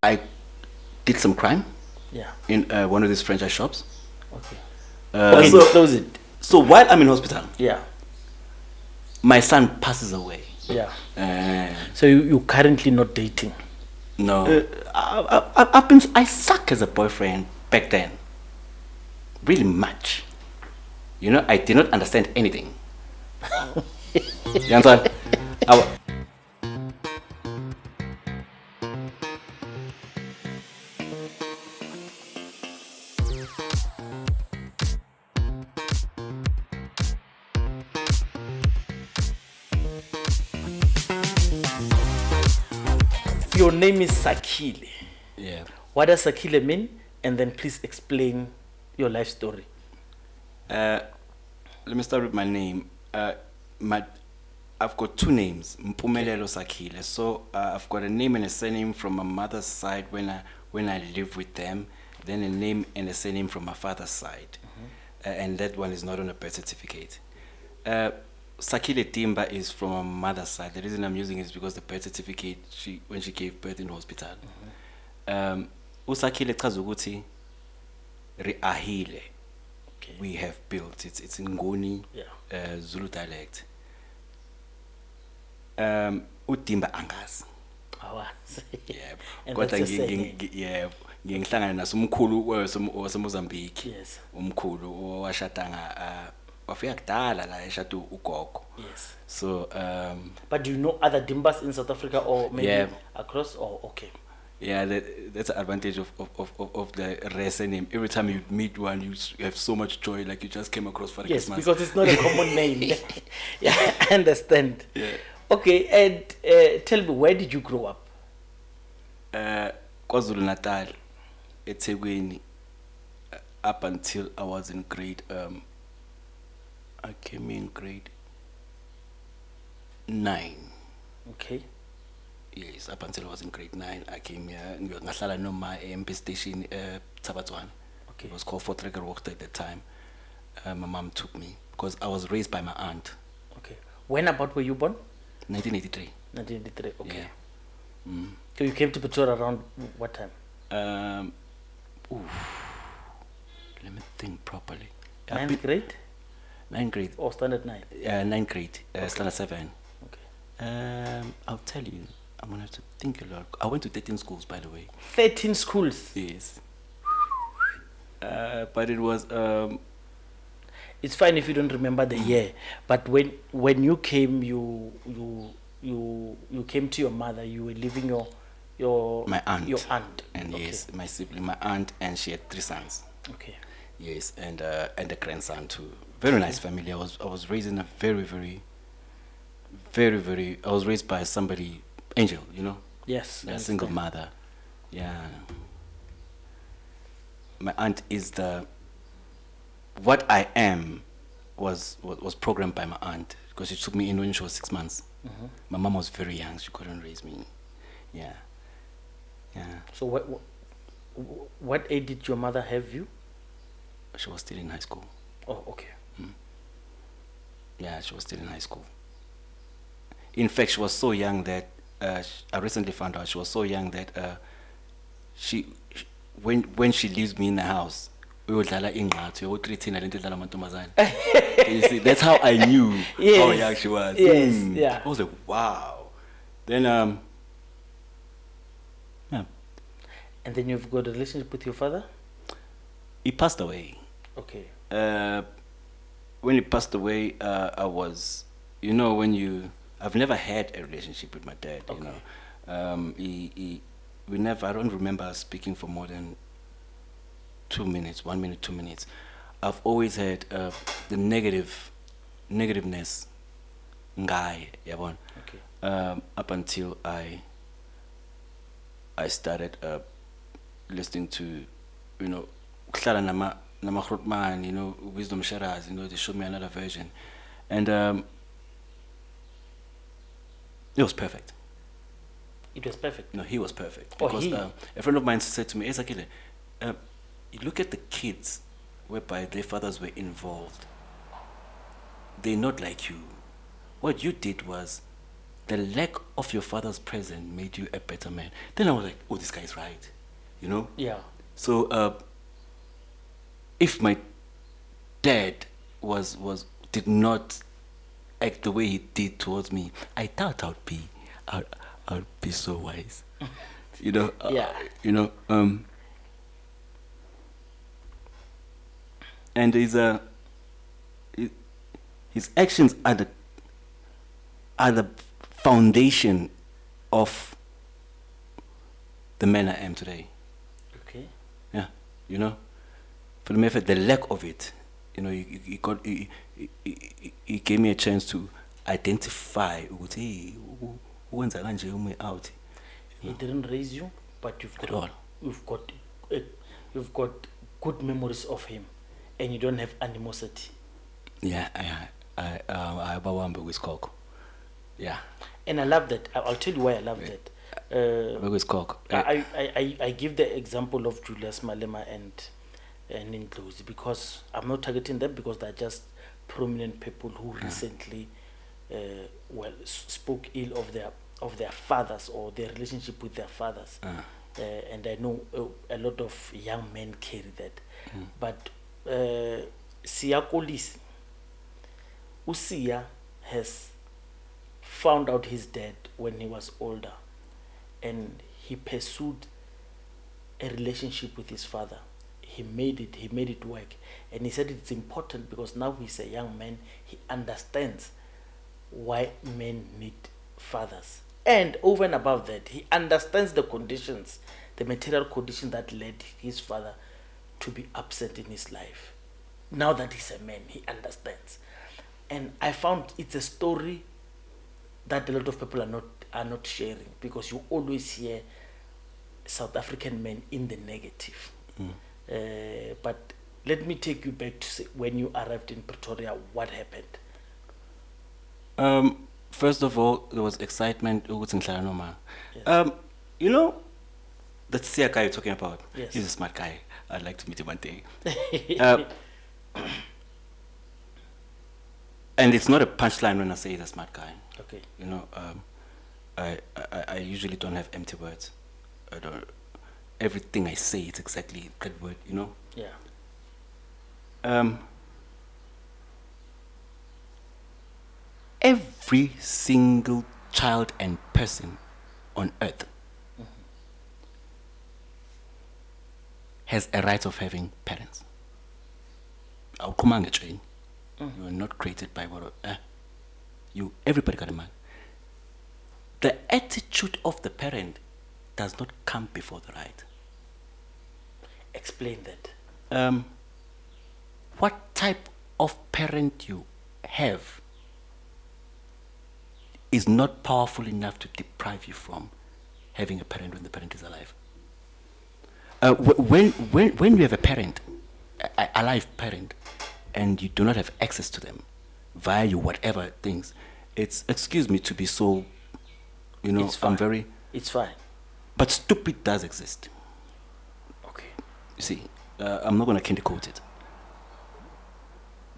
I did some crime Yeah. in one of these franchise shops. Okay. Okay, So close it. So while I'm in hospital, Yeah. my son passes away. Yeah. Uh, So you're currently not dating. no, I suck as a boyfriend back then. Really much. You know, I did not understand anything. You understand? Your name is Sakile. Yeah. What does Sakile mean? And then please explain your life story. Let me start with my name. I've got two names, Mpumelelo Sakile. So I've got a name and a surname from my mother's side when I live with them. Then a name and a surname from my father's side, and that one is not on a birth certificate. Sakile Timba is from my mother's side. The reason I'm using it is because the birth certificate when she gave birth in the hospital. Usakile chaza ukuthi riahile. Okay. We have built. It's in Ngoni, Yeah. Zulu dialect. Utimba angazi. Yebo. And Kodwa that's your surname. yebo. Ngihlangana naso umkhulu waseMozambique. Yes. Umkhulu owashada wafika kudala la eshada ugogo. Yes. So But do you know other Dimbas in South Africa or maybe Yeah. across? Or okay. yeah, that's the advantage of the rare surname. Every time you meet one, you have so much joy, like you just came across for Yes, Christmas. because it's not a common name. Yeah, I understand. Yeah. Okay, and tell me, where did you grow up? KwaZulu Natal, eThekwini, up until I was in grade. I came in grade 9. Okay. Yes, up until I was in grade 9, I came here. Ngahlala noma MP station, Tsabatswana. Okay. It was called Fort Reger Walk at the time. My mom took me because I was raised by my aunt. Okay. When about were you born? 1983. 1983. Okay. Yeah. So you came to Pretoria around what time? Let me think properly. Ninth grade 9th grade. or standard 9? 9th grade. Standard 7. Okay. I'll tell you. I'm gonna have to think a lot. I went to 13 schools, by the way. 13 schools. Yes. But it was It's fine if you don't remember the year, but when you came, you came to your mother. You were leaving my aunt. Your aunt. And Okay. yes, my sibling, my aunt, and she had 3 sons. Okay. Yes, and a grandson too. Very nice family. I was raised in a very I was raised by somebody, angel, you know. Yes. I A single understand. mother. Yeah. My aunt is what I am was programmed by my aunt because she took me in when she was 6 months. My mom was very young; she couldn't raise me. Yeah, yeah. So what age did your mother have you? She was still in high school. Oh, okay. Yeah, she was still in high school. In fact, she was so young that I recently found out she was so young that when she leaves me in the house, uyodlala ingqathu yokutrithina lento edlala amantombazane. You see, that's how I knew how Yes. young she was. Yes, yeah. I was like, wow. Then yeah, And then you've got a relationship with your father? he passed away. Okay. When he passed away, I was, I've never had a relationship with my dad. Okay. You know, we never. I don't remember us speaking for more than 2 minutes, 1 minute, 2 minutes. I've always had the negativeness, guy, yabon. Okay. Up until I started listening to, kuhlala nama Grootman, Wisdom Sharers, they showed me another version, and it was perfect. It was perfect. No, he was perfect Oh, because he? a friend of mine said to me, "Hey, Sakile, you look at the kids whereby their fathers were involved. They're not like you. What you did was the lack of your father's presence made you a better man. Then I was like, oh, this guy is right, you know? Yeah. So if my dad did not act the way he did towards me, I thought I'd be so wise, you know. Yeah. You know. And his actions are the foundation of the man I am today. Okay. Yeah, you know, for the method, the lack of it, you know, he gave me a chance to identify. Hey, when's I out? He didn't raise you, but At all. you've got good memories of him, and you don't have animosity. Yeah, I have a one with cock. Yeah. And I love that. I'll tell you why I love that. With cock. I give the example of Julius Malema and Ndlozi because I'm not targeting them because they're just prominent people who recently spoke ill of their fathers or their relationship with their fathers. And I know a lot of young men carry that. But Siya Kolisi, Usia has found out he's dead when he was older, and he pursued a relationship with his father. He made it work, and he said it's important because now he's a young man. He understands why men need fathers, and over and above that, he understands the conditions, the material conditions that led his father to be absent in his life. Now that he's a man, he understands, and I found it's a story that a lot of people are not sharing because you always hear South African men in the negative. But let me take you back to say, when you arrived in Pretoria, what happened? First of all, there was excitement. Yes. You know, that Sia guy you're talking about. Yes. He's a smart guy. I'd like to meet him one day. And it's not a punchline when I say he's a smart guy. Okay. You know, I usually don't have empty words. I don't. Everything I say, it's exactly that word. You know. Yeah. Every single child and person on earth has a right of having parents. You are not created by what everybody got a man. The attitude of the parent does not come before the right. Explain that. What type of parent you have is not powerful enough to deprive you from having a parent when the parent is alive. When you have a parent, a alive parent, and you do not have access to them via your whatever things, it's, excuse me to be so, you know, It's fine. It's fine. But stupid does exist. Okay. You see, I'm not going to candy coat it.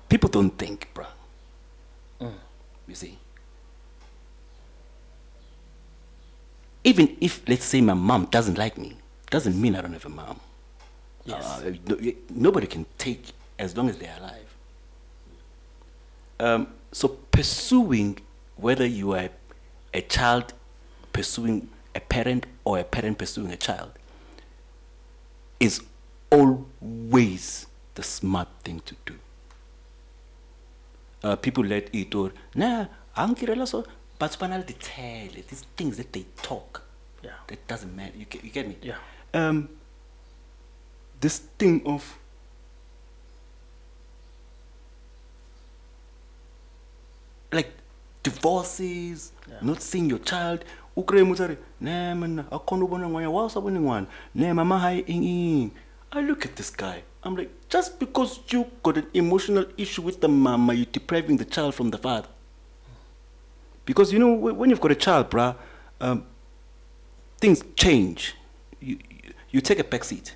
People don't think, bruh. You see. Even if, let's say, my mom doesn't like me, doesn't mean I don't have a mom. Yes. Nobody can take as long as they're alive. So pursuing, whether you are a child pursuing a parent or a parent pursuing a child, is always the smart thing to do. People let it or nah, so, but these things that they talk, Yeah. that doesn't matter. You get me? Yeah. This thing of like divorces, Yeah. not seeing your child. Nah, man, I can't Nah, mama, I look at this guy. I'm like, just because you got an emotional issue with the mama, you're depriving the child from the father. Because, you know, when you've got a child, bruh, things change. You take a back seat.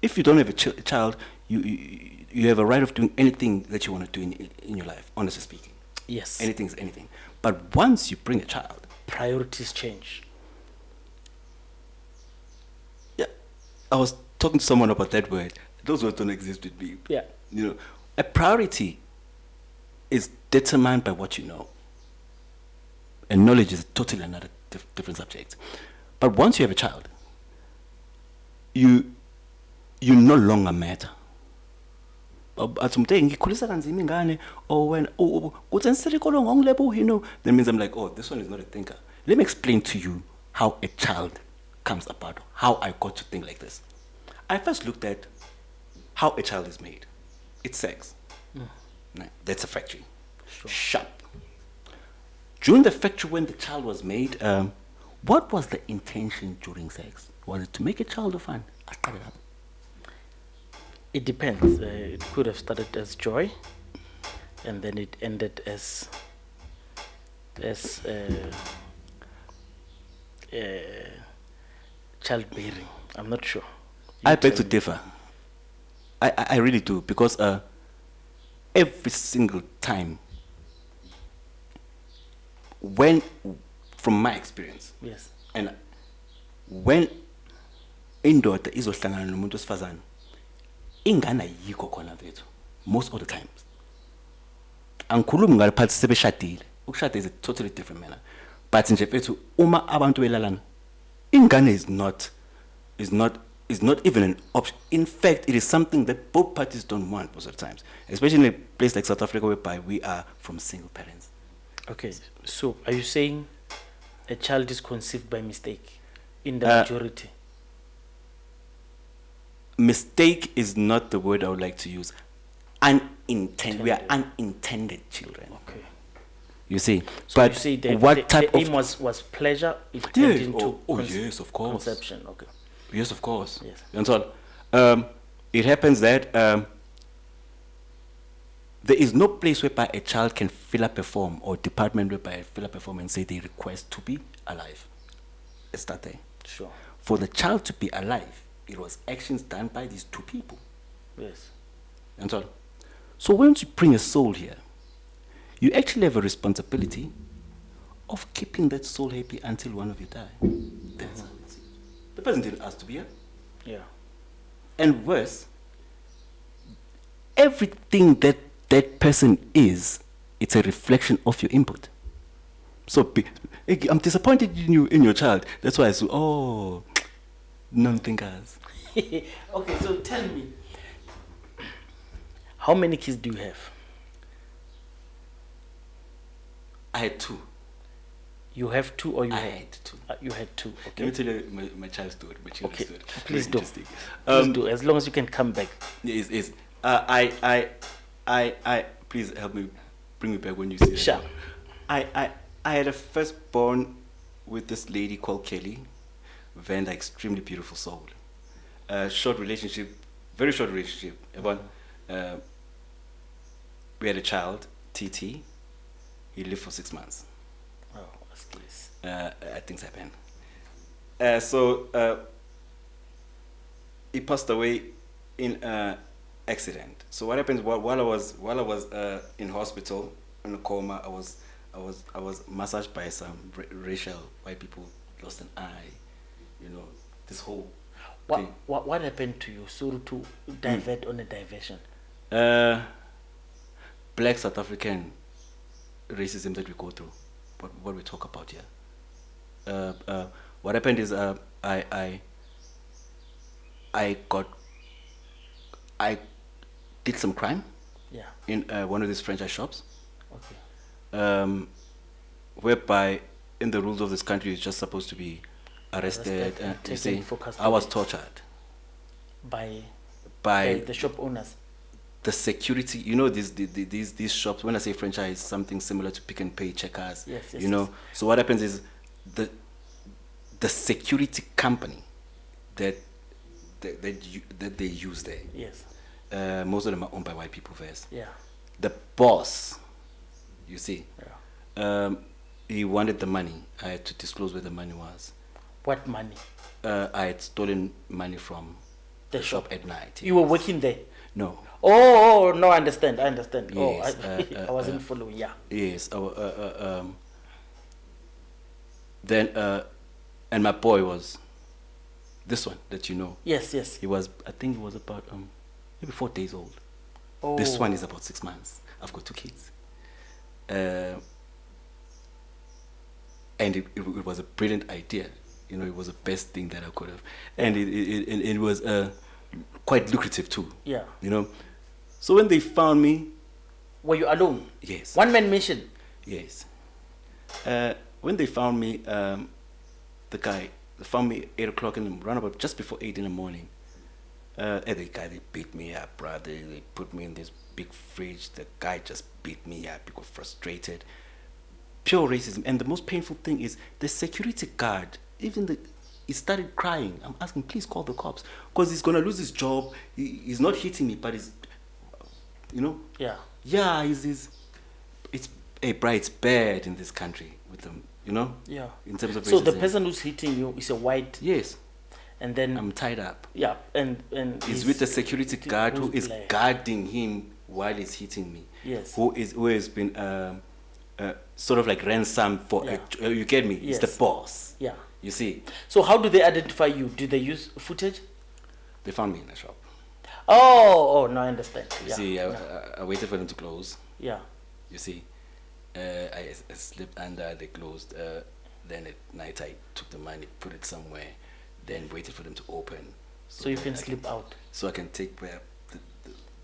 If you don't have a child, you have a right of doing anything that you want to do in your life, honestly speaking. Yes. Anything is anything. But once you bring a child, priorities change. Yeah, I was talking to someone about that word. Those words don't exist with me. Yeah. You know, a priority is determined by what you know. And knowledge is totally another different subject. But once you have a child, you no longer matter. Athi umntu ngikhulisa kanzima ingane or when uthi nsilikolo ngongilebo you know, that means I'm like, oh, this one is not a thinker. Let me explain to you how a child comes about, how I got to think like this. I first looked at how a child is made. It's sex. Nah, that's a factory. Sure. Sharp. During the factory when the child was made, what was the intention during sex? Was it to make a child of fun? I started up. It depends. It could have started as joy, and then it ended as childbearing. I'm not sure. I beg to differ. I really do, because every single time, when, from my experience, Yes. and when indoda izohlangana nomuntu wesifazane, ingane ayikho khona vethu most of the times. Angikhulumi ngale phathi sebeshadile. Ukushada is a totally different manner. But nje vethu uma abantu belalana, ingane is not even an option. In fact, it is something that both parties don't want most of the times, especially in a place like South Africa whereby we are from single parents. Okay. So, are you saying a child is conceived by mistake in the majority? Mistake is not the word I would like to use. We are unintended children. Okay. You see, So but you say the, what the, type the of aim was pleasure. It turned into yes, of course. conception. Okay. Yes, of course. Yes. You understand? It happens that there is no place whereby a child can fill up a form, or department whereby I fill up a form and say they request to be alive. It's that there. Sure. For the child to be alive, it was actions done by these two people. Yes. You understand? So once you bring a soul here, you actually have a responsibility of keeping that soul happy until one of you die. That's how it is. The person didn't ask to be here. Yeah. And worse, everything that that person is, it's a reflection of your input. So I'm disappointed in your child. That's why I say, oh, non-thinkers. Okay, so tell me, how many kids do you have? I had two. You have two, or you I had? had two. You had two. Okay. Let me tell you my child's story. My children's Okay. story. Please Very do. interesting. Please do. As long as you can come back. Yes. I please help me, bring me back when you see it. Sure. I had a firstborn with this lady called Kelly, Vanda, extremely beautiful soul. Short relationship, very short relationship. We had a child, TT. He lived for 6 months. Oh, that's nice. Things happen. He passed away in accident. So what happens while I was in hospital in a coma, I was massaged by some racial white people, lost an eye, you know, this whole thing. What happened to you? Sorry to divert on a diversion. Black South African racism that we go through, what we talk about here. What happened is I did some crime. Yeah. In one of these franchise shops. Okay. Whereby in the rules of this country you're just supposed to be arrested and you taken see, for custody. I was tortured By by the shop owners. the security. You know, these shops, when I say franchise, something similar to Pick and Pay, Checkers. Yes, you know. yes. So what happens is the security company that they use there. Yes. Most of them are owned by white people first. Yeah. The boss, you see, Yeah. he wanted the money. I had to disclose where the money was. What money? I had stolen money from The the shop. shop at night. You were working there. No. Oh, no, I understand. Yes, I wasn't following. Yeah. Yes. Then, and my boy was this one that you know. Yes, yes. He was, I think he was about maybe 4 days old. Oh. This one is about 6 months. I've got 2 kids. And it was a brilliant idea. You know, it was the best thing that I could have. And it was quite lucrative too. Yeah. You know. So when they found me. Were you alone? Yes. One man mission? Yes. When they found me, the guy, they found me 8 o'clock in the round about just before 8 in the morning. And the guy, they beat me up, brother. They put me in this big fridge. The guy just beat me up. He got frustrated. Pure racism. And the most painful thing is the security guard, he started crying. I'm asking, please call the cops. Because he's going to lose his job. He's not hitting me, but he's, you know. Yeah. Yeah, it's bad in this country with them, you know. Yeah. In terms of racism. So the person who's hitting you is a white. Yes. And then I'm tied up. Yeah, and he's with the security guard who is black. guarding him while he's hitting me. Yes. Who has been sort of like ransom for you get me? Yes. It's the boss. Yeah. You see. So how do they identify you? Do they use footage? They found me in a shop. Oh, no, I understand. You see, I waited for them to close. Yeah. You see, I slipped under, they closed. Then at night I took the money, put it somewhere, then waited for them to open. So you can slip out? So I can take where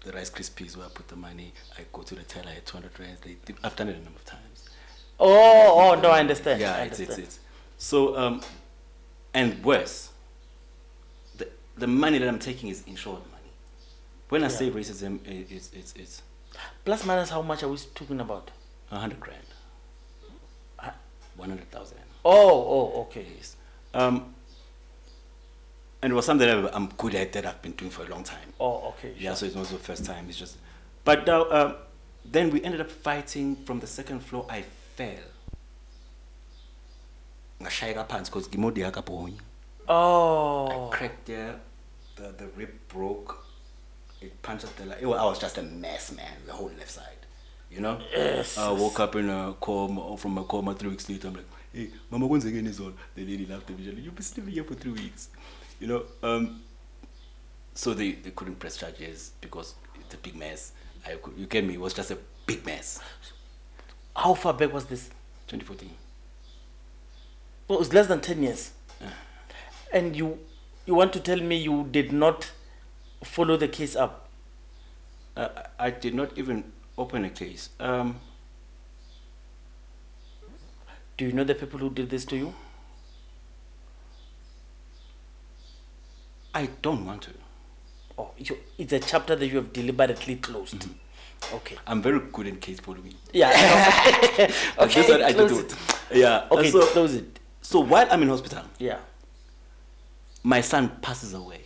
the Rice Krispies where I put the money. I go to the teller at 200 rands. I've done it a number of times. Oh, no, I understand. Yeah, I understand. It's. So, and worse, the money that I'm taking is insured money. When I say racism, it's plus minus how much are we talking about? 100 grand. 100,000. Oh, okay. Yes. And it was something that I'm good at, that I've been doing for a long time. Oh, okay. Yeah, so it's not the first time. It's just, but now, then we ended up fighting from the second floor. I fell. Oh. I cracked there. The rib broke. It punctured the I was just a mess, man. The whole left side, you know. Yes. I woke up in a coma, from a coma 3 weeks later. I'm like, hey, Mama, once again is all. The lady laughed at me. You've been sleeping here for 3 weeks, you know. So they couldn't press charges because it's a big mess. You get me? It was just a big mess. How far back was this? 2014. Well, it was less than 10 years. And you want to tell me you did not follow the case up? I did not even open a case. Do you know the people who did this to you? I don't want to. Oh, it's a chapter that you have deliberately closed. Mm-hmm. Okay. I'm very good in case following. Yeah. Okay. That's what I do. Yeah. Okay, so, close it. So while I'm in hospital, yeah, my son passes away.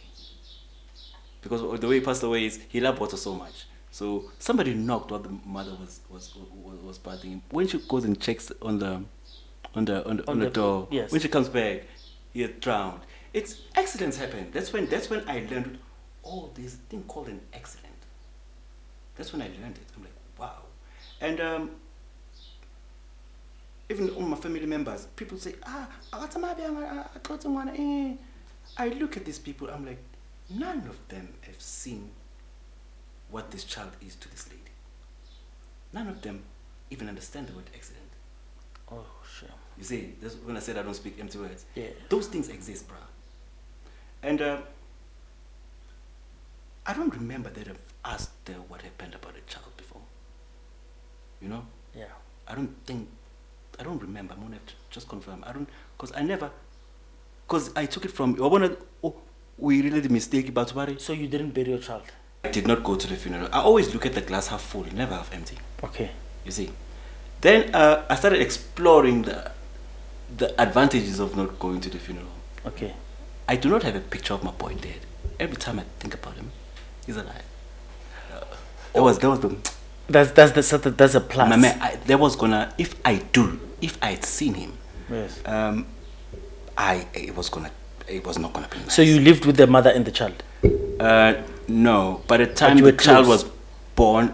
Because the way he passed away is he loved water so much. So somebody knocked while the mother was bathing him. When she goes and checks on the door, yes. When she comes back, he had drowned. Accidents happen. That's when I learned, oh, there's a thing called an accident. That's when I learned it. I'm like, wow. And even all my family members, people say, I look at these people, I'm like, none of them have seen what this child is to this lady. None of them even understand the word accident. Oh, sure. You see, that's when I said I don't speak empty words. Yeah. Those things exist, bruh. And I don't remember that I've asked her what happened about the child before. You know? Yeah. I don't remember. I'm gonna have to just confirm. Because I took it from, we really the mistake about worry. So you didn't bury your child? I did not go to the funeral. I always look at the glass half full, never half empty. Okay. You see. Then I started exploring the advantages of not going to the funeral. Okay. I do not have a picture of my boy dead. Every time I think about him, he's alive. That's a plus. My man, there was gonna, if I had seen him, yes. it was not gonna be nice. So you lived with the mother and the child? No. By the time the child was born,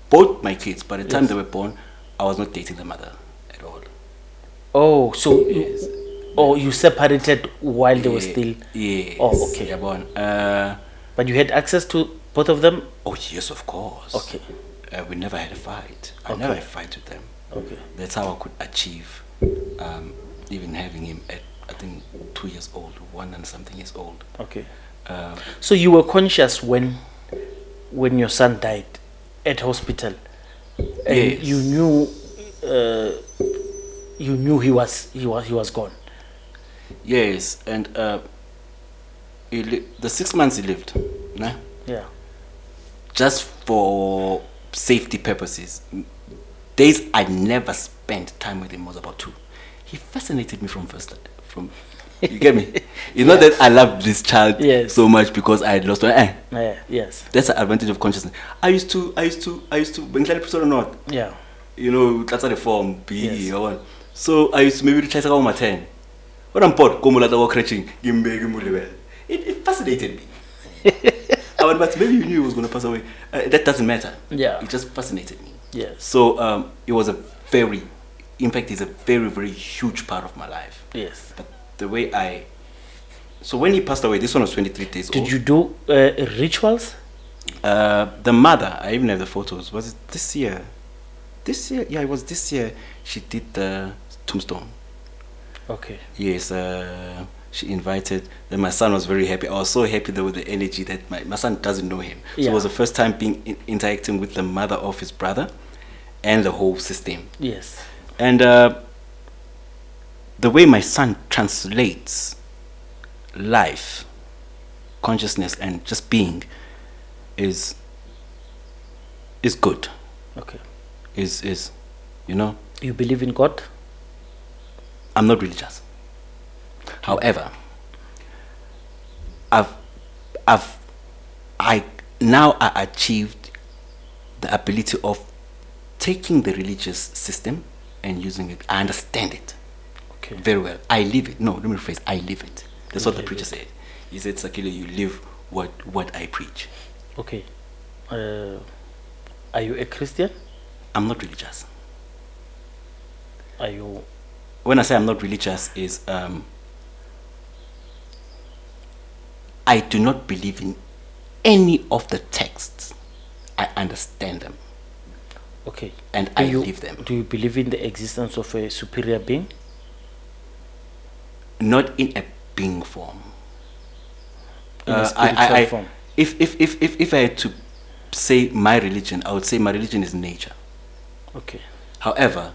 both my kids, by the time they were born, I was not dating the mother at all. Oh, so yes. Or you separated while they were still? Yes. Oh, okay. Yabona. But you had access to both of them? Oh yes, of course. Okay. We never had a fight. I Okay. never had a fight with them. Okay. That's how I could achieve even having him at, I think, 2 years old, 1 and something years old. Okay. Um, So you were conscious when your son died at hospital, and Yes. you knew he was gone. yes, and the 6 months he lived, nah, Yeah. just for safety purposes. Days I never spent time with him was about 2. He fascinated me from first. From you get me? It's not that I loved this child Yes. so much because I had lost one. Yes. That's the advantage of consciousness. I used to when I or not, Yeah. you know, that's the form PE Yes. or what. So I used to maybe try to go my 10. When I'm pot, come like crutching, it fascinated me. But maybe you knew he was going to pass away. That doesn't matter. Yeah. It just fascinated me. Yes. So it was in fact, it's a very, very huge part of my life. Yes. But the way so when he passed away, this one was 23 days old. Did you do rituals? The mother, I even have the photos. Was it this year? This year? Yeah, it was this year. She did the tombstone. Okay. Yes, she invited. Then my son was very happy. I was so happy though with the energy that my son doesn't know him. So Yeah. it was the first time interacting with the mother of his brother and the whole system. Yes. And the way my son translates life, consciousness, and just being is good. Okay. Is you know, You believe in God? I'm not religious. However, I achieved the ability of taking the religious system and using it. I understand it Okay. very well. I live it. No, let me rephrase. I live it. That's You what the live preacher it. said. He said, Sakile, you live what I preach. Okay. Are you a Christian? I'm not religious. Are you? When I say I'm not religious, is I do not believe in any of the texts. I understand them Okay. and Do I you, live them. Do you believe in the existence of a superior being? Not in a being form. In a spiritual form? If I had to say my religion, I would say my religion is nature. Okay. However,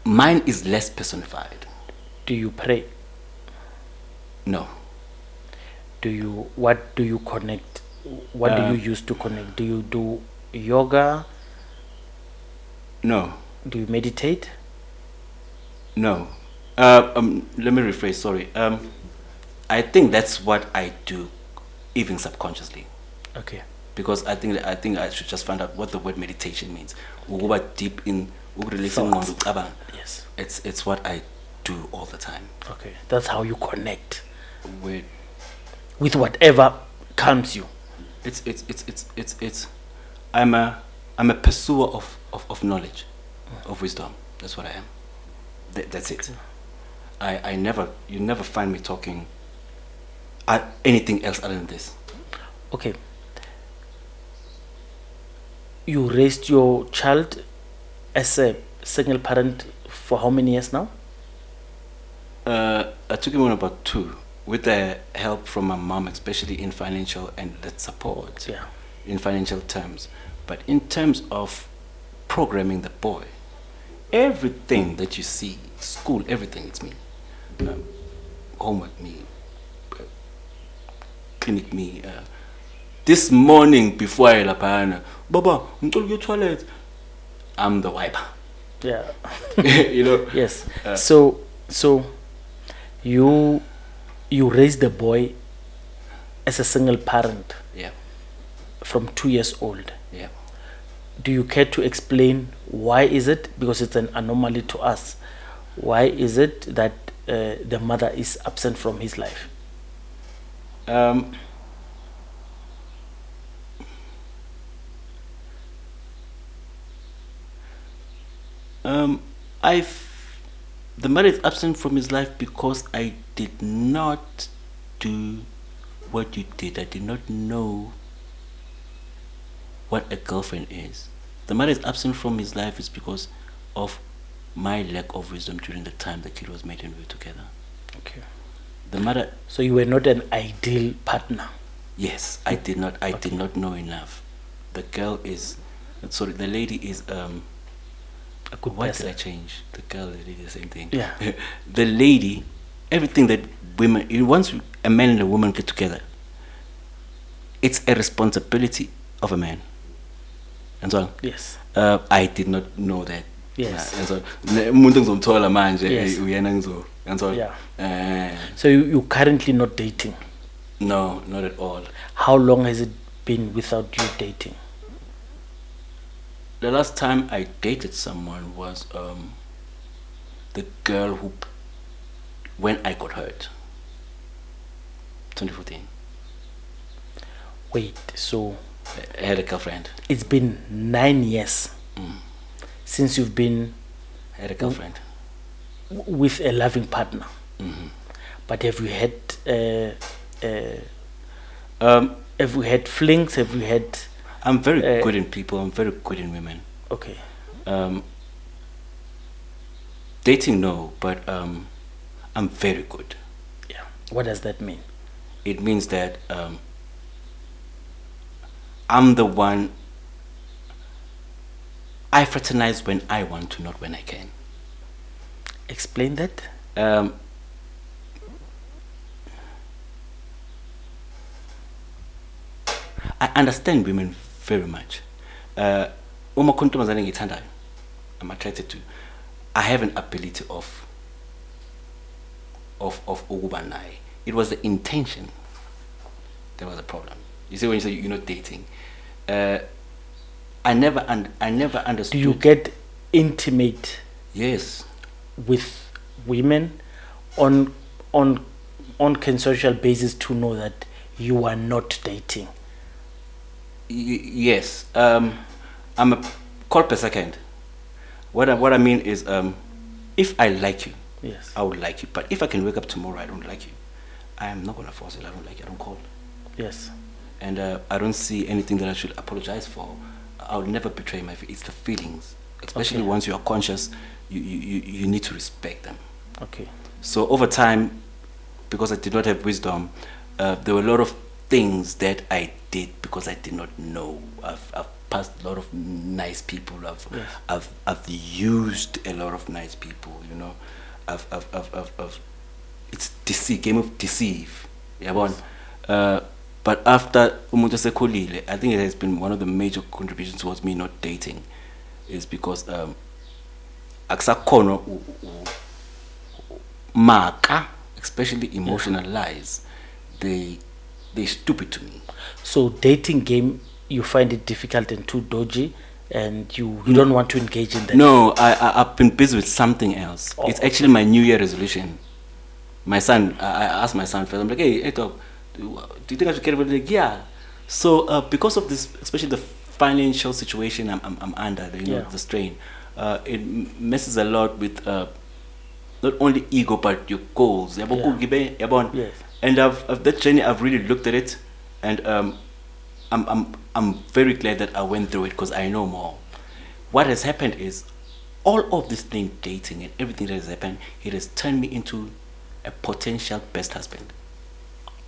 mine is less personified. Do you pray? No. What do you connect? What do you use to connect? Do you do yoga? No. Do you meditate? No. Let me rephrase, sorry. I think that's what I do, even subconsciously. Okay. Because I think I should just find out what the word meditation means. Ukuba deep in Thoughts. ukucabanga. Yes. It's what I do all the time. Okay. That's how you connect With whatever comes you. it's I'm a pursuer of knowledge, of wisdom. That's what I am. That's it. You never find me talking anything else other than this. Okay. You raised your child as a single parent for how many years now? I took him on about 2, with the help from my mom, especially in financial and that support. Yeah. In financial terms. But in terms of programming the boy, everything that you see, school, everything, it's me. Homework, me. Clinic, me. This morning before I lapana, Baba, ngicela toilet. I'm the wiper. Yeah. You know. Yes. So you raised the boy as a single parent Yeah. from 2 years old. Yeah. Do you care to explain why is it? Because it's an anomaly to us. Why is it that the mother is absent from his life? The mother is absent from his life because I did not do what you did. I did not know what a girlfriend is. The mother is absent from his life is because of my lack of wisdom during the time the kid was made and we were together. Okay. The mother, So you were not an ideal partner. yes, I did not. I did not know enough. The girl is, sorry, the lady is. A good Why person. did I change? The girl, the lady, the same thing. Yeah. The lady, everything that women, once a man and a woman get together, it's a responsibility of a man. And so, Yes. I did not know that. Yes. And so, umuntu ngizomthola manje, Yes. uyena ngizo. And so, Yeah. So you're currently not dating. no, not at all. How long has it been without you dating? The last time I dated someone was the girl who, when I got hurt, 2014. Wait, so I had a girlfriend. it's been 9 years since you've been I had a girlfriend. with a loving partner. Mm-hmm. But have you had flings? Have you had? I'm very good in people. I'm very good in women. Okay. Dating, no, but I'm very good. Yeah. What does that mean? It means that I'm the one. I fraternize when I want to, not when I can. Explain that. I understand women very much. Uma kuntombazane ngiyithandayo, I'm attracted to. I have an ability of ukuba naye. It was the intention that was the problem. You see, when you say you're not dating, I never understood. Do you get intimate Yes. with women on consensual basis to know that you are not dating? Yes. I'm a call per second. What I mean is, if I like you, Yes. I would like you. But if I can wake up tomorrow, I don't like you, I am not gonna force it. I don't like you. I don't call. Yes. And I don't see anything that I should apologize for. I would never betray my. It's the feelings, especially Okay. once you are conscious. You need to respect them. Okay. So over time, because I did not have wisdom, there were a lot of things that I did because I did not know. I've passed a lot of nice people. Yes. I've used a lot of nice people. You know, I've it's game of deceive. Yeah, but after umuntu sekhulile, I think it has been one of the major contributions towards me not dating, is because akusakhona maka, especially emotional lies, they're stupid to me. So dating game, you find it difficult and too dodgy, and you don't want to engage in that. No, I've been busy with something else. Oh, It's actually my New Year resolution. My son, I asked my son first, I'm like, hey, Dog, do you think I should get rid of it? Like, yeah. So because of this, especially the financial situation I'm under, Yeah. the strain, it messes a lot with not only ego but your goals. Yes. And that journey, I've really looked at it, and I'm very glad that I went through it because I know more. What has happened is all of this thing, dating and everything that has happened, it has turned me into a potential best husband.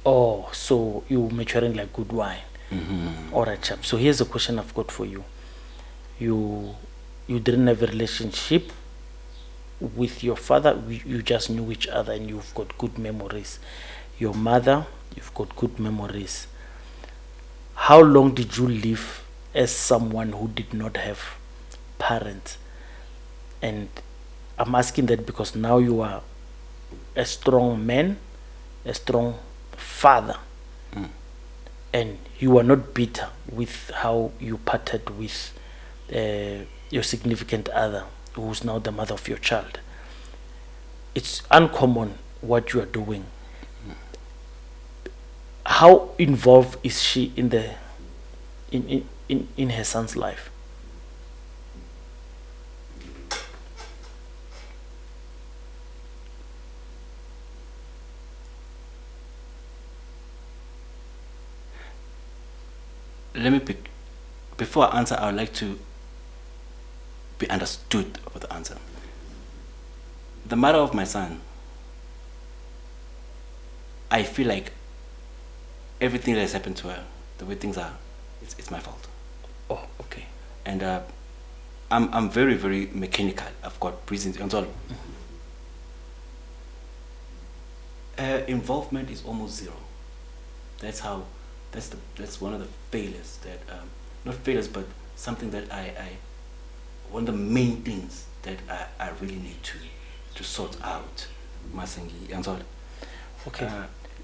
Oh, so you maturing like good wine. Mm-hmm. All right, chap. So here's a question I've got for you. You didn't have a relationship with your father. You just knew each other, and you've got good memories. Your mother, you've got good memories. How long did you live as someone who did not have parents? And I'm asking that because now you are a strong man, a strong father, and you are not bitter with how you parted with your significant other, who's now the mother of your child. It's uncommon what you are doing. How involved is she in the in her son's life? let me pick. Before I answer, I would like to be understood about the answer. The mother of my son, I feel like everything that has happened to her, the way things are, it's my fault. Oh, okay. And I'm very, very mechanical. I've got reasons and all. Involvement is almost zero. That's one of the failures that not failures, but something that I one of the main things that I really need to sort out. Masengi and all. Okay.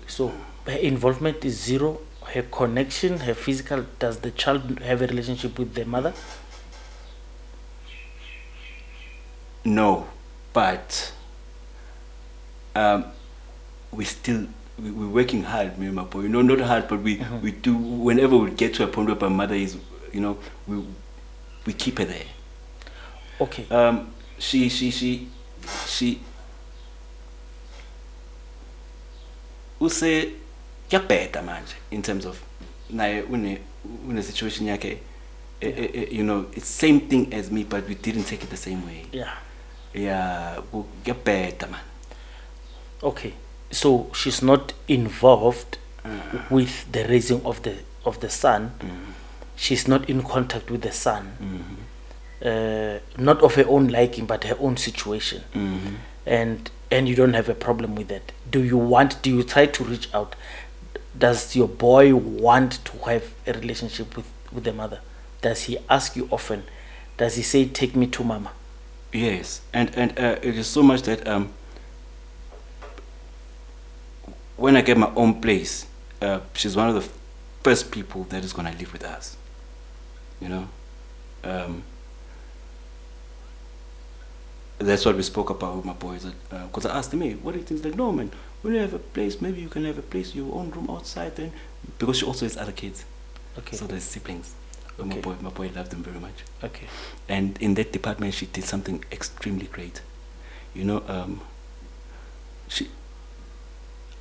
So her involvement is zero. Her connection, her physical. Does the child have a relationship with the mother? No, but we're working hard, me and my boy. You know, not hard, but we do. Whenever we get to a point where my mother is, you know, we keep her there. Okay. She use kuyabheda manje in terms of naye une situation yakhe, you know, it's same thing as me, but we didn't take it the same way. Yeah, kuyabheda man. Okay. So she's not involved with the raising of the son. She's not in contact with the son. Not of her own liking, but her own situation. And you don't have a problem with that. Do you try to reach out? Does your boy want to have a relationship with the mother? Does he ask you often? Does he say, take me to mama? Yes, and it is so much that when I get my own place, she's one of the first people that is gonna live with us. You know, that's what we spoke about with my boys. Because I asked him, hey, what do you think? He's like, no, man. When you have a place, maybe you can have a place, your own room outside. Then, because she also has other kids. Okay. So there's siblings. Okay. My boy loved them very much. Okay. And in that department, she did something extremely great. You know,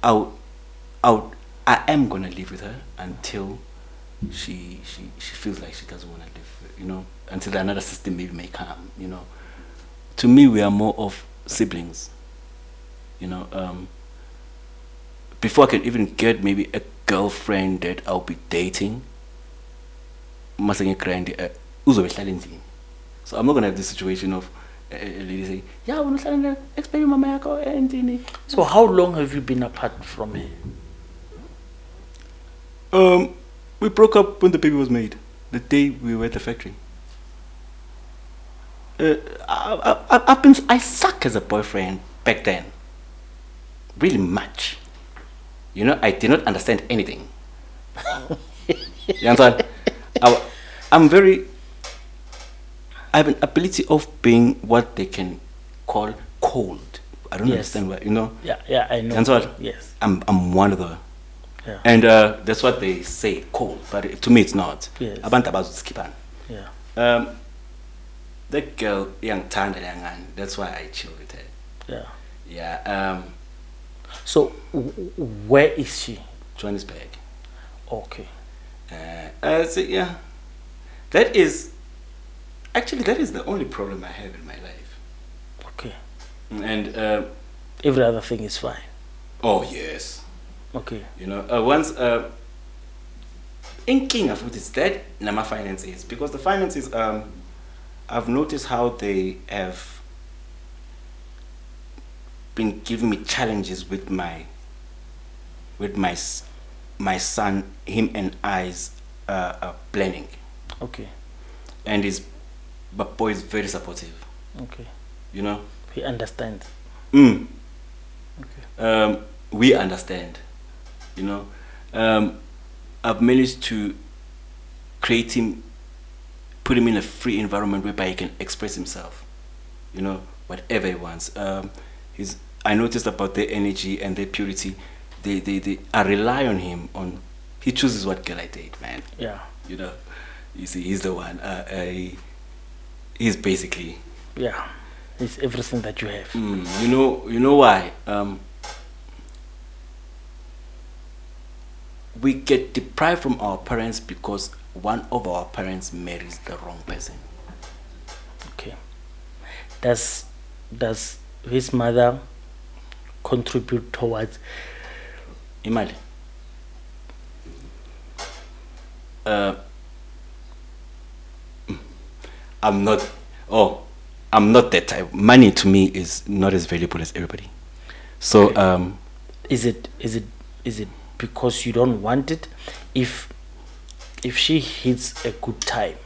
I am gonna live with her until she feels like she doesn't want to live. You know, until another system maybe may come. You know, to me, we are more of siblings. You know, before I can even get maybe a girlfriend that I'll be dating, so I'm not gonna have this situation of a lady saying, "Yeah, we're not expecting mama yako and." So how long have you been apart from her? We broke up when the baby was made, the day we were at the factory. I suck as a boyfriend back then. Really much. You know, I did not understand anything. You understand? I have an ability of being what they can call cold. I don't understand what, you know. Yeah, I know. You understand? Yes. I'm one of the. Yeah. And that's what they say, cold. But to me, it's not. Yes. Abantu abazuskipan. Yeah. That girl, young Tanda Yangan, that's why I chill with her. Yeah. Yeah. So where is she? Johannesburg. Okay. So yeah, that is the only problem I have in my life. Okay. And every other thing is fine. Oh yes. Okay. You know, once in King of it is that Nama finances, because the finances I've noticed how they have been giving me challenges with my son, him and I's planning. Okay. And but boy is very supportive. Okay. You know. He understands. Okay. We understand. You know. I've managed to put him in a free environment whereby he can express himself. You know, whatever he wants. I noticed about their energy and their purity. I rely on him. He chooses what girl I date, man. Yeah. You know, you see, he's the one. He's basically. Yeah, he's everything that you have. You know why? we get deprived from our parents because one of our parents marries the wrong person. Okay. Does his mother contribute towards Imali. I'm not. Oh, I'm not that type. Money to me is not as valuable as everybody. So Okay. Is it because you don't want it? If she hits a good time,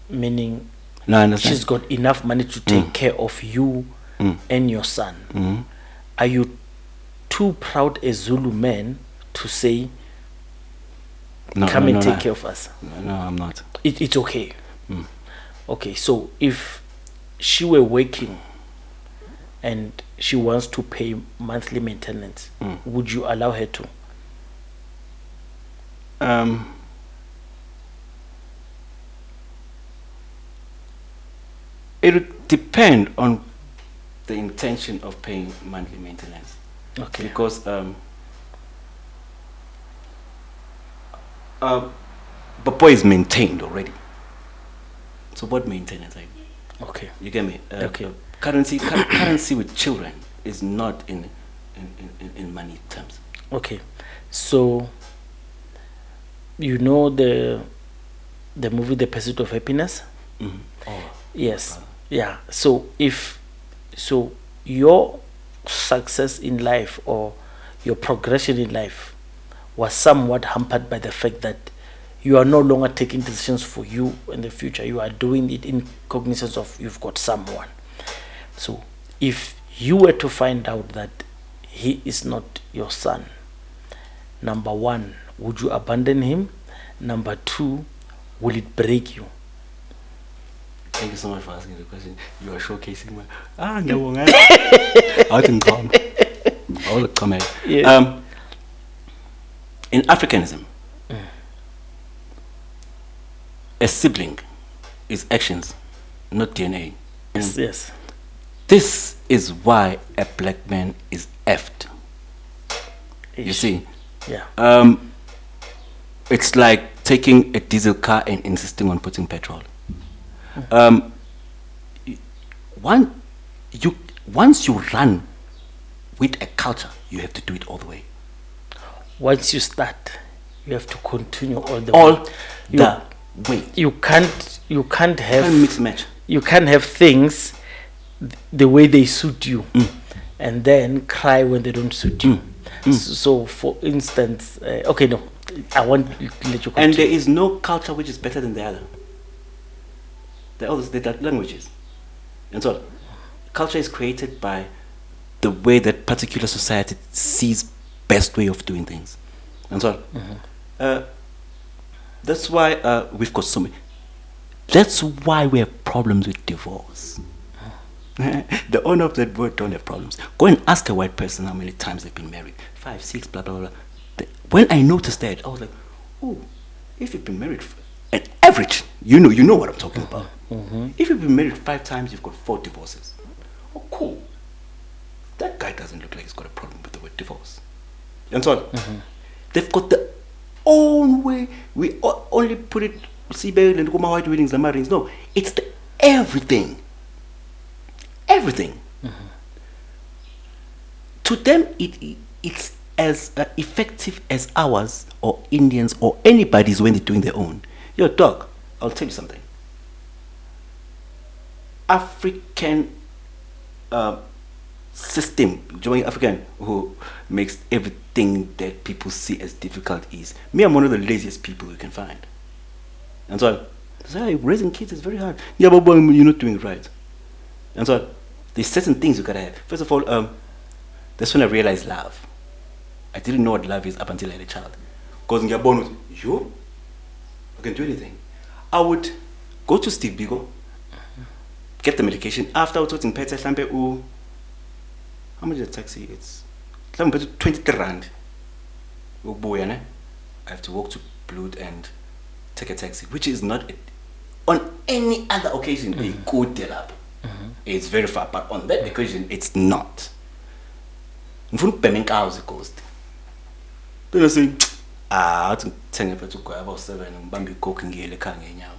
meaning no, I understand. she's got enough money to take care of you and your son, are you too proud a Zulu man to say, No, come no, and no, take no. care of us? No, I'm not. It's okay. Okay, so if she were working and she wants to pay monthly maintenance, would you allow her to? It would depend on the intention of paying monthly maintenance. Okay. Because Boy is maintained already. So what maintenance? Like, Okay. you get me? Okay. Currency with children is not in money terms. Okay. So you know the movie The Pursuit of Happiness? Oh, Yes. Yeah. So your success in life or your progression in life was somewhat hampered by the fact that you are no longer taking decisions for you in the future. You are doing it in cognizance of you've got someone. So if you were to find out that he is not your son, number one, would you abandon him? Number two, will it break you? thank you so much for asking the question. You are showcasing my ngiyabonga. Awuthi ngiqhoma. Awuliqhoma. Yes. In Africanism, a sibling is actions, not DNA. Yes. This is why a black man is effed. You Ish. see, Yeah. it's like taking a diesel car and insisting on putting petrol. Once you run with a culture, you have to do it all the way. Once you start, you have to continue all the All way. the way. You can't Can't have mix and match. you can't have things the way they suit you and then cry when they don't suit you. So for instance, okay, no, I want to let you continue. And there is no culture which is better than the other. They're languages. And so, culture is created by the way that particular society sees best way of doing things. And so, that's why we've got so many. That's why we have problems with divorce. The owner of that word don't have problems. Go and ask a white person how many times they've been married. 5, 6, blah, blah, blah. When I noticed that, I was like, oh, if you've been married, an average, you know what I'm talking about. If you've been married 5 times, you've got 4 divorces. Oh, cool. That guy doesn't look like he's got a problem with the word divorce. And so they've got their own way. We only put it, see, and go my white weddings, the marriings. No, it's the everything. Everything. To them, it's as effective as ours or Indians or anybody's when they're doing their own. Yo, dog, I'll tell you something. African system, joining African who makes everything that people see as difficult is. Me, I'm one of the laziest people you can find. And so I say, hey, raising kids is very hard. Yeah, but boy, you're not doing it right. And so there's certain things you gotta have. First of all, that's when I realized love. I didn't know what love is up until I had a child. Because in born with you, I can do anything. I would go to Steve Biko, get the medication. After I was in Pets, how much is a taxi? It's 20 rand. I have to walk to Blood and take a taxi, which is not on any other occasion a good deal up. It's very far, but on that occasion it's not. It cost. Then I say, I think 10 to go about 7 and Bambi cooking gele kangenyawo.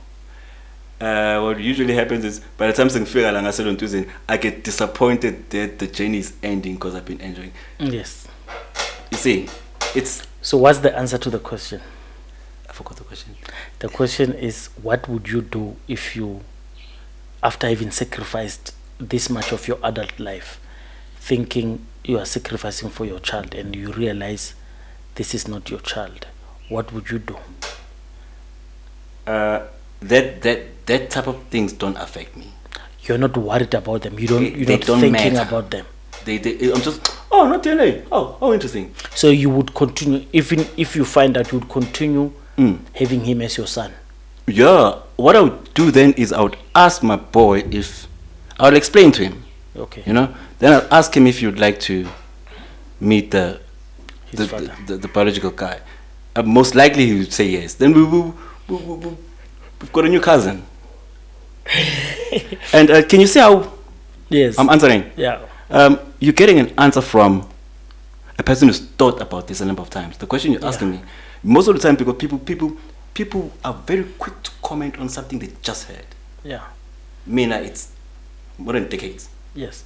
What usually happens is by the time sengifika la ngaselo ntuzeni, I get disappointed that the journey is ending because I've been enjoying. Yes. You see, it's. So what's the answer to the question? I forgot the question. The question is, what would you do if you, after having sacrificed this much of your adult life, thinking you are sacrificing for your child, and you realize this is not your child? What would you do? That type of things don't affect me. You're not worried about them. You're They not don't thinking matter. about them. I'm just, not DNA. Oh, interesting. So you would continue, even if you find that you would continue having him as your son. Yeah. What I would do then is I would ask my boy if I would explain to him. Okay. You know. Then I'll ask him if he would like to meet the biological guy. Most likely he would say yes. Then we've got a new cousin. And can you see how Yes. I'm answering? Yeah. You're getting an answer from a person who's thought about this a number of times. The question you're asking me, most of the time, because people are very quick to comment on something they just heard. Yeah. It's more than decades. Yes.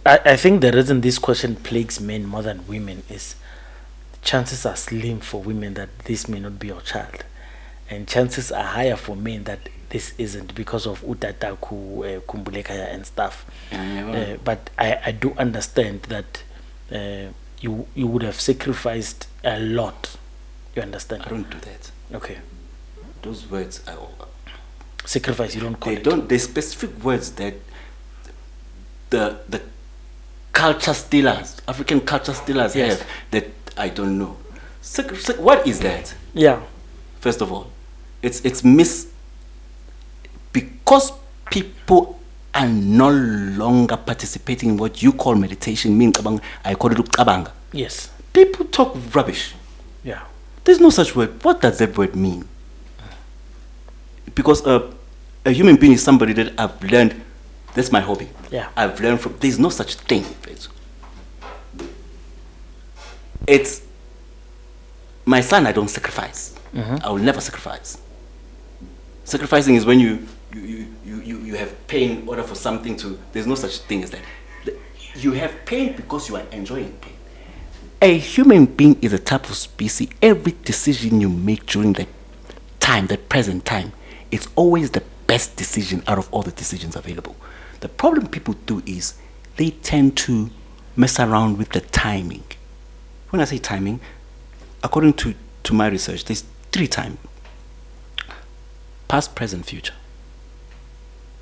I think the reason this question plagues men more than women is chances are slim for women that this may not be your child, and chances are higher for men that this isn't, because of utataku kumbulekaya and stuff. But I do understand that you would have sacrificed a lot. You understand? I don't do that. Okay. Those words are Sacrifice, you don't call it. There's specific words that the culture stealers, African culture stealers have that I don't know. What is that? Yeah. First of all, it's because people are no longer participating in what you call meditation. I call it ukabanga. Yes. People talk rubbish. Yeah. There's no such word. What does that word mean? Because a human being is somebody that I've learned. That's my hobby. Yeah. I've learned from. There's no such thing. It's my son. I don't sacrifice. I will never sacrifice. Sacrificing is when you have pain in order for something to. There's no such thing as that. You have pain because you are enjoying pain. A human being is a type of species. Every decision you make during that time, that present time, it's always the best decision out of all the decisions available. The problem people do is they tend to mess around with the timing. When I say timing, according to my research, there's 3 times: past, present, future.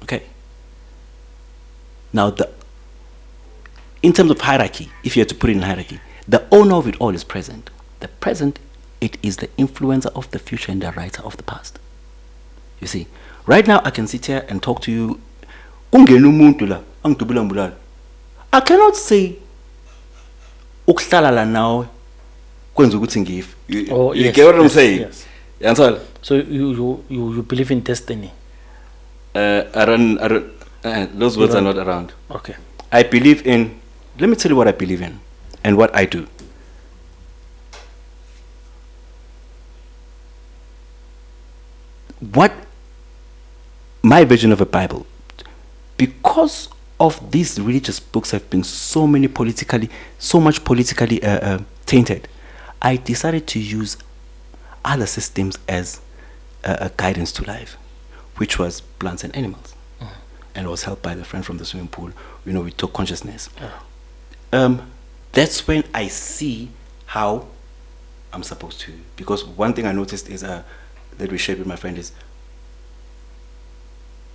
Okay. Now, in terms of hierarchy, if you had to put it in hierarchy, the owner of it all is present. The present, it is the influencer of the future and the writer of the past. You see, right now I can sit here and talk to you. I cannot say now. You get what I'm saying? Yes. You understand? So you believe in destiny? I don't. Those words are not around. Okay. I believe in. Let me tell you what I believe in and what I do. What my version of a Bible, because of these religious books have been so much politically tainted, I decided to use other systems as a guidance to life, which was plants and animals, and was helped by the friend from the swimming pool. We took consciousness. That's when I see how I'm supposed to. Because one thing I noticed is that we shared with my friend is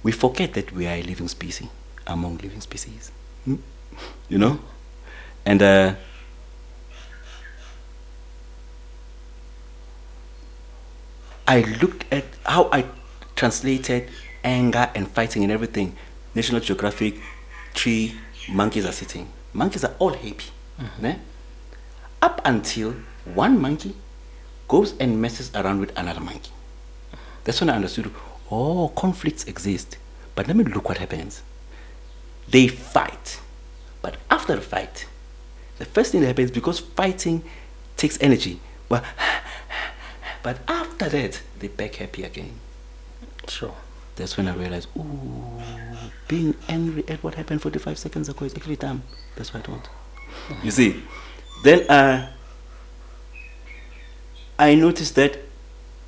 we forget that we are a living species among living species. And I looked at how I translated anger and fighting and everything. National Geographic, tree, monkeys are sitting. Monkeys are all happy. Ne? Up until one monkey goes and messes around with another monkey. That's when I understood, conflicts exist. But let me look what happens. They fight. But after the fight, the first thing that happens, because fighting takes energy. But after that, they're back happy again. Sure. That's when I realized, ooh, being angry at what happened 45 seconds ago is actually dumb. That's what I thought. You see, then I noticed that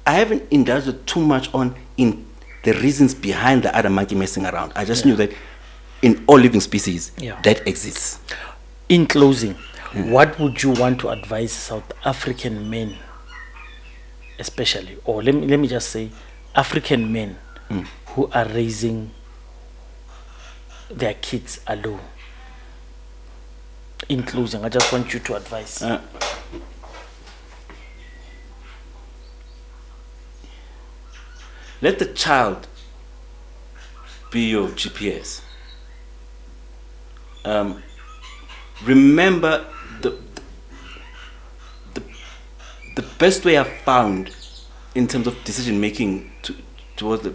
I haven't indulged too much in the reasons behind the other monkey messing around. I just knew that in all living species, that exists. In closing, what would you want to advise South African men, especially, or let me just say, African men who are raising their kids alone? In closing, I just want you to advise. Let the child be your GPS. Remember the best way I've found in terms of decision making towards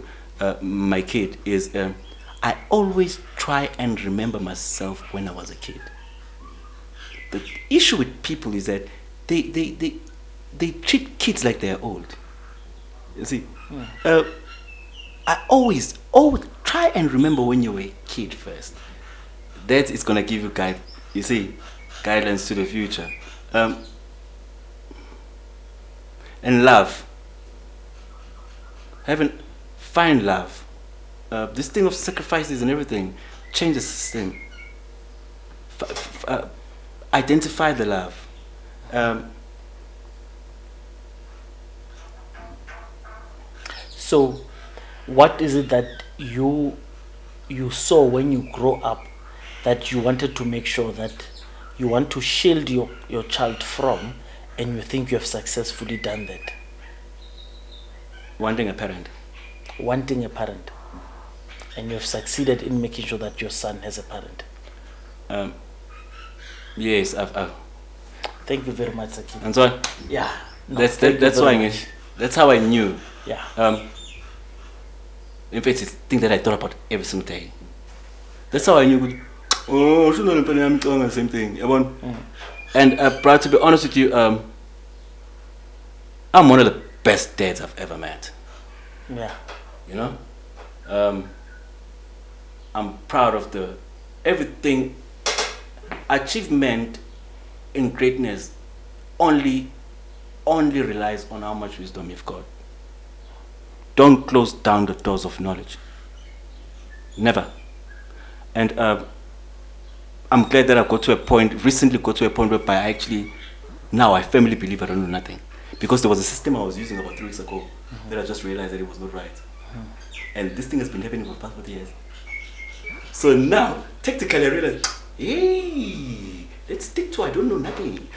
my kid is I always try and remember myself when I was a kid. The issue with people is that they treat kids like they're old. You see, I always try and remember when you were a kid first. That is gonna give you guidelines to the future. And love. Find love. This thing of sacrifices and everything, change the system. Identify the love. So, what is it that you saw when you grow up that you wanted to make sure that you want to shield your child from, and you think you have successfully done that? Wanting a parent. Wanting a parent. And you have succeeded in making sure that your son has a parent. Yes, I've. Thank you very much, Sakib. And so, yeah, no, that's how I knew. Yeah. In fact, it's a thing that I thought about every single day. That's how I knew. Oh, shouldn't I'm doing the same thing. And to be honest with you, I'm one of the best dads I've ever met. Yeah. You know, I'm proud of everything. Achievement in greatness only relies on how much wisdom you've got. Don't close down the doors of knowledge. Never. And I'm glad that recently got to a point whereby now I firmly believe I don't know nothing. Because there was a system I was using about 3 weeks ago that I just realized that it was not right. And this thing has been happening for the past 40 years. So now, technically I realize, hey, let's stick to I don't know nothing.